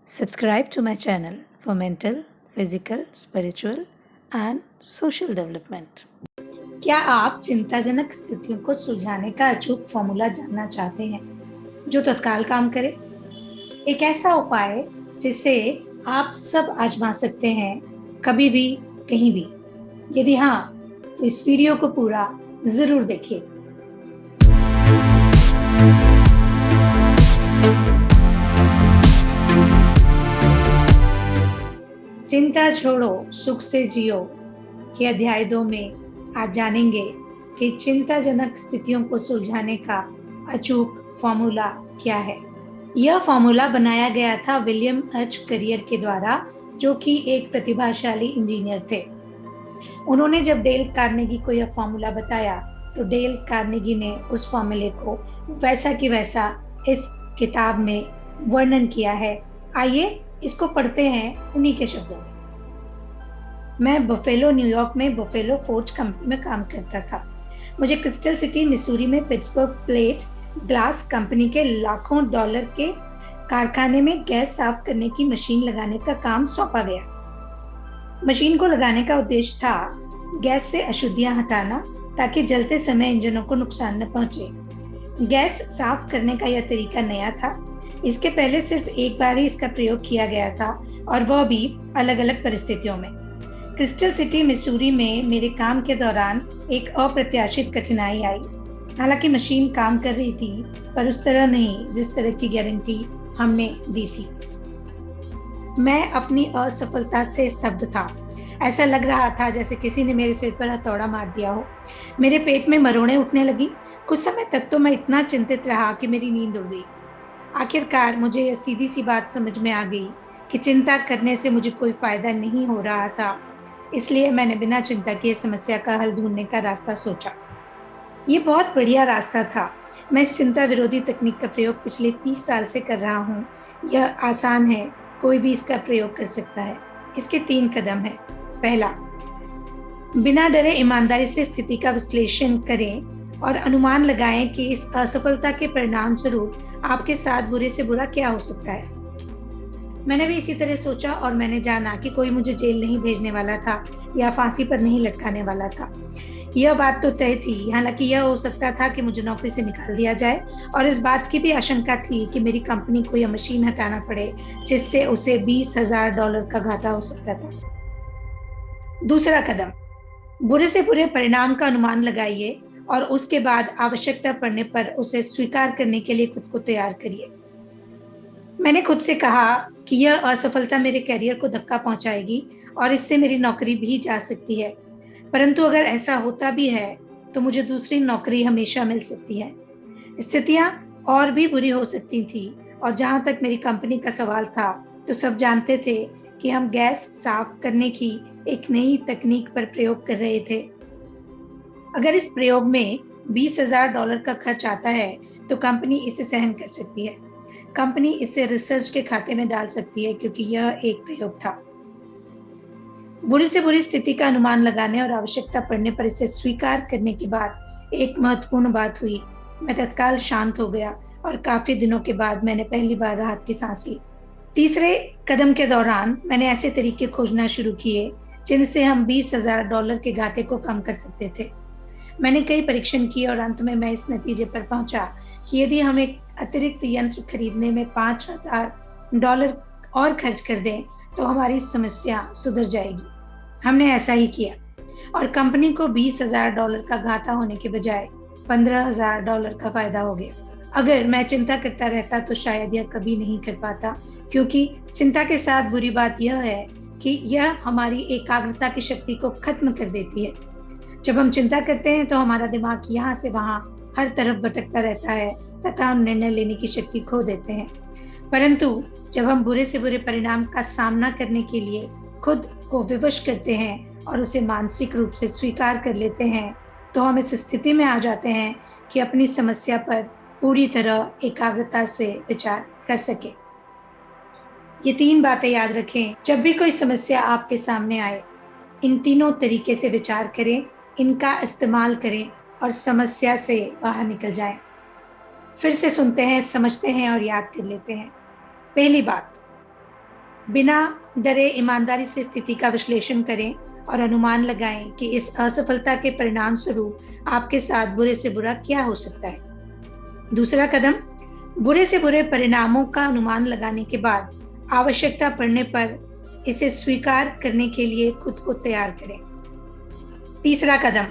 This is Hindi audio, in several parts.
Subscribe to my channel for mental, physical, spiritual and social development. क्या आप चिंताजनक स्थितियों को सुलझाने का अचूक फॉर्मूला जानना चाहते हैं जो तत्काल काम करे? एक ऐसा उपाय जिसे आप सब आजमा सकते हैं, कभी भी, कहीं भी। यदि हाँ, तो इस वीडियो को पूरा जरूर देखिए। चिंता छोड़ो, सुख से जियो के अध्याय 2 में आज जानेंगे कि चिंताजनक स्थितियों को सुलझाने का अचूक फॉर्मूला क्या है। यह फॉर्मूला बनाया गया था विलियम एच करियर के द्वारा, जो कि एक प्रतिभाशाली इंजीनियर थे। उन्होंने जब डेल कार्नेगी को यह फॉर्मूला बताया, तो डेल कार्नेगी ने उस फॉर्मूले को वैसा कि वैसा इस किताब में वर्णन किया है। आइए इसको पढ़ते हैं उन्हीं के शब्दों में। मैं बफेलो, न्यूयॉर्क में बफेलो फोर्ज कंपनी में काम करता था। मुझे क्रिस्टल सिटी, मिसूरी में पिट्सबर्ग प्लेट ग्लास कंपनी के लाखों डॉलर के कारखाने में गैस साफ करने की मशीन लगाने का काम सौंपा गया। मशीन को लगाने का उद्देश्य था गैस से अशुद्धियां हटाना, ताकि जलते समय इंजनों को नुकसान न पहुंचे। गैस साफ करने का यह तरीका नया था। इसके पहले सिर्फ एक बार ही इसका प्रयोग किया गया था, और वह भी अलग अलग परिस्थितियों में। क्रिस्टल सिटी, मिसूरी में मेरे काम के दौरान एक अप्रत्याशित कठिनाई आई। हालांकि मशीन काम कर रही थी, पर उस तरह नहीं जिस तरह की गारंटी हमने दी थी। मैं अपनी असफलता से स्तब्ध था। ऐसा लग रहा था जैसे किसी ने मेरे सिर पर हथौड़ा मार दिया हो। मेरे पेट में मरोड़ें उठने लगी। कुछ समय तक तो मैं इतना चिंतित रहा कि मेरी नींद उड़ गई। आखिरकार मुझे यह सीधी सी बात समझ में आ गई कि चिंता करने से मुझे कोई फायदा नहीं हो रहा था। इसलिए मैंने बिना चिंता किए समस्या का हल ढूंढने का रास्ता सोचा। ये बहुत बढ़िया रास्ता था। मैं इस चिंता विरोधी तकनीक का प्रयोग पिछले 30 साल से कर रहा हूँ। यह आसान है, कोई भी इसका प्रयोग कर सकता है। इसके 3 कदम हैं। पहला, बिना डरे ईमानदारी से स्थिति का विश्लेषण करें और अनुमान लगाएं कि इस असफलता के परिणाम स्वरूप आपके साथ बुरे से बुरा क्या हो सकता है। मैंने भी इसी तरह सोचा, और मैंने जाना कि कोई मुझे जेल नहीं भेजने वाला था या फांसी पर नहीं लटकाने वाला था। यह बात तो तय थी। हालांकि यह हो सकता था कि मुझे नौकरी से निकाल दिया जाए, और इस बात की भी आशंका थी कि मेरी कंपनी को यह मशीन हटाना पड़े, जिससे उसे $20,000 का घाटा हो सकता था। दूसरा कदम, बुरे से बुरे परिणाम का अनुमान लगाइए और उसके बाद आवश्यकता पड़ने पर उसे स्वीकार करने के लिए खुद को तैयार करिए। मैंने खुद से कहा कि यह असफलता मेरे करियर को धक्का पहुंचाएगी और इससे मेरी नौकरी भी जा सकती है। परंतु अगर ऐसा होता भी है, तो मुझे दूसरी नौकरी हमेशा मिल सकती है। स्थितियां और भी बुरी हो सकती थी, और जहां तक मेरी कंपनी का सवाल था, तो सब जानते थे कि हम गैस साफ करने की एक नई तकनीक पर प्रयोग कर रहे थे। अगर इस प्रयोग में $20,000 का खर्च आता है, तो कंपनी इसे सहन कर सकती है। कंपनी इसे रिसर्च के खाते में डाल सकती है, क्योंकि यह एक प्रयोग था। बुरी से बुरी स्थिति का अनुमान लगाने और आवश्यकता पड़ने पर इसे स्वीकार करने के बाद एक महत्वपूर्ण बात हुई। मैं तत्काल शांत हो गया, और काफी दिनों के बाद मैंने पहली बार राहत की सांस ली। तीसरे कदम के दौरान मैंने ऐसे तरीके खोजना शुरू किए जिनसे हम $20,000 के घाटे को कम कर सकते थे। मैंने कई परीक्षण किए, और अंत में मैं इस नतीजे पर पहुंचा कि यदि हम एक अतिरिक्त यंत्र खरीदने में $5,000 और खर्च कर दें, तो हमारी समस्या सुधर जाएगी। हमने ऐसा ही किया, और कंपनी को $20,000 का घाटा होने के बजाय $15,000 का फायदा हो गया। अगर मैं चिंता करता रहता, तो शायद यह कभी नहीं कर पाता, क्योंकि चिंता के साथ बुरी बात यह है कि यह हमारी एकाग्रता की शक्ति को खत्म कर देती है। जब हम चिंता करते हैं, तो हमारा दिमाग यहाँ से वहाँ हर तरफ भटकता रहता है, तथा हम निर्णय लेने की शक्ति खो देते हैं। परंतु जब हम बुरे से बुरे परिणाम का सामना करने के लिए खुद को विवश करते हैं और उसे मानसिक रूप से स्वीकार कर लेते हैं, तो हम इस स्थिति में आ जाते हैं कि अपनी समस्या पर पूरी तरह एकाग्रता से विचार कर सके। ये 3 बातें याद रखें जब भी कोई समस्या आपके सामने आए। इन तीनों तरीके से विचार करें, इनका इस्तेमाल करें और समस्या से बाहर निकल जाएं। फिर से सुनते हैं, समझते हैं और याद कर लेते हैं। पहली बात, बिना डरे ईमानदारी से स्थिति का विश्लेषण करें और अनुमान लगाएं कि इस असफलता के परिणाम स्वरूप आपके साथ बुरे से बुरा क्या हो सकता है। दूसरा कदम, बुरे से बुरे परिणामों का अनुमान लगाने के बाद आवश्यकता पड़ने पर इसे स्वीकार करने के लिए खुद को तैयार करें। तीसरा कदम,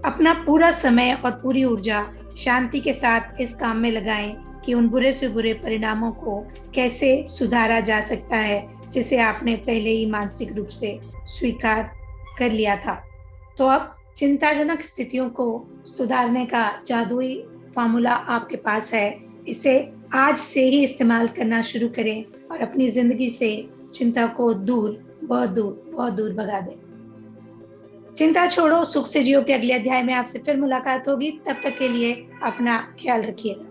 अपना पूरा समय और पूरी ऊर्जा शांति के साथ इस काम में लगाएं कि उन बुरे से बुरे परिणामों को कैसे सुधारा जा सकता है जिसे आपने पहले ही मानसिक रूप से स्वीकार कर लिया था। तो अब चिंताजनक स्थितियों को सुधारने का जादुई फॉर्मूला आपके पास है। इसे आज से ही इस्तेमाल करना शुरू करें और अपनी जिंदगी से चिंता को बहुत दूर भगा दें। चिंता छोड़ो, सुख से जियो के अगले अध्याय में आपसे फिर मुलाकात होगी। तब तक के लिए अपना ख्याल रखिएगा।